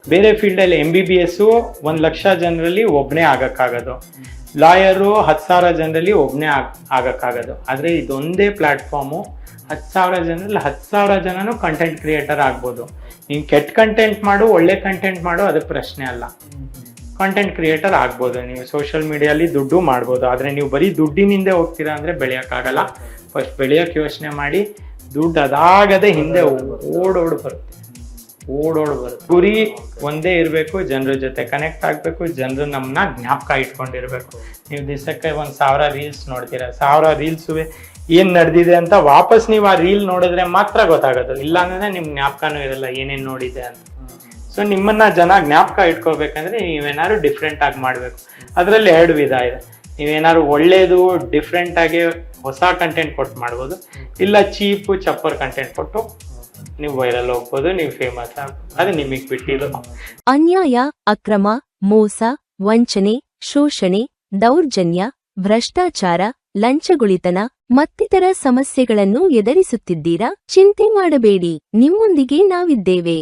ಬೇರೆ ಫೀಲ್ಡಲ್ಲಿ MBBS 1,00,000 ಜನರಲ್ಲಿ ಒಬ್ಬನೇ ಆಗಕ್ಕಾಗೋದು, ಲಾಯರು 10,000 ಜನರಲ್ಲಿ ಒಬ್ಬನೇ ಆಗಕ್ಕಾಗೋದು. ಆದರೆ ಇದೊಂದೇ ಪ್ಲಾಟ್ಫಾರ್ಮು 10,000 ಜನರಲ್ಲಿ 10,000 ಜನನು ಕಂಟೆಂಟ್ ಕ್ರಿಯೇಟರ್ ಆಗ್ಬೋದು. ನೀನು ಕೆಟ್ಟ ಕಂಟೆಂಟ್ ಮಾಡು, ಒಳ್ಳೆ ಕಂಟೆಂಟ್ ಮಾಡು, ಅದು ಪ್ರಶ್ನೆ ಅಲ್ಲ. ಕಂಟೆಂಟ್ ಕ್ರಿಯೇಟರ್ ಆಗ್ಬೋದು, ನೀವು ಸೋಷಿಯಲ್ ಮೀಡಿಯಲ್ಲಿ ದುಡ್ಡು ಮಾಡ್ಬೋದು. ಆದರೆ ನೀವು ಬರೀ ದುಡ್ಡಿನಿಂದ ಹೋಗ್ತೀರಾ ಅಂದರೆ ಬೆಳೆಯೋಕ್ಕಾಗಲ್ಲ. ಫಸ್ಟ್ ಬೆಳೆಯೋಕ್ಕೆ ಯೋಚನೆ ಮಾಡಿ, ದುಡ್ಡು ಅದಾಗದೆ ಹಿಂದೆ ಓಡೋಡು ಬರುತ್ತೆ. ಗುರಿ ಒಂದೇ ಇರಬೇಕು, ಜನರ ಜೊತೆ ಕನೆಕ್ಟ್ ಆಗಬೇಕು, ಜನರು ನಮ್ಮನ್ನ ಜ್ಞಾಪಕ ಇಟ್ಕೊಂಡಿರ್ಬೇಕು. ನೀವು ದಿವಸಕ್ಕೆ 1,000 ರೀಲ್ಸ್ ನೋಡ್ತೀರಾ, 1,000 ರೀಲ್ಸು ಏನು ನಡೆದಿದೆ ಅಂತ ವಾಪಸ್ ನೀವು ಆ ರೀಲ್ ನೋಡಿದ್ರೆ ಮಾತ್ರ ಗೊತ್ತಾಗೋದು. ಇಲ್ಲ ಅಂದ್ರೆ ನಿಮ್ಗೆ ಜ್ಞಾಪಕನೂ ಇರಲ್ಲ ಏನೇನು ನೋಡಿದೆ ಅಂತ. ಸೊ ನಿಮ್ಮನ್ನ ಜನ ಜ್ಞಾಪಕ ಇಟ್ಕೋಬೇಕಂದ್ರೆ ನೀವೇನಾದ್ರು ಡಿಫ್ರೆಂಟ್ ಆಗಿ ಮಾಡಬೇಕು. ಅದರಲ್ಲಿ 2 ವಿಧ ಇದೆ. ನೀವೇನಾದ್ರು ಒಳ್ಳೇದು ಡಿಫ್ರೆಂಟ್ ಆಗಿ ಹೊಸ ಕಂಟೆಂಟ್ ಕೊಟ್ಟು ಮಾಡ್ಬೋದು, ಇಲ್ಲ ಚೀಪು ಚಪ್ಪರ್ ಕಂಟೆಂಟ್ ಕೊಟ್ಟು ನೀವು ವೈರಲ್ ಹೋಗ್ಬೋದು, ನೀವು ಫೇಮಸ್ ಆಗ್ಬೋದು. ಅದು ನಿಮಗೆ ಬಿಟ್ಟಿದ್ದು. ಅನ್ಯಾಯ, ಅಕ್ರಮ, ಮೋಸ, ವಂಚನೆ, ಶೋಷಣೆ, ದೌರ್ಜನ್ಯ, ಭ್ರಷ್ಟಾಚಾರ, ಲಂಚಗುಳಿತನ ಮತ್ತಿತರ ಸಮಸ್ಯೆಗಳನ್ನು ಎದುರಿಸುತ್ತಿದ್ದೀರಾ? ಚಿಂತೆ ಮಾಡಬೇಡಿ, ನಿಮ್ಮೊಂದಿಗೆ ನಾವಿದ್ದೇವೆ.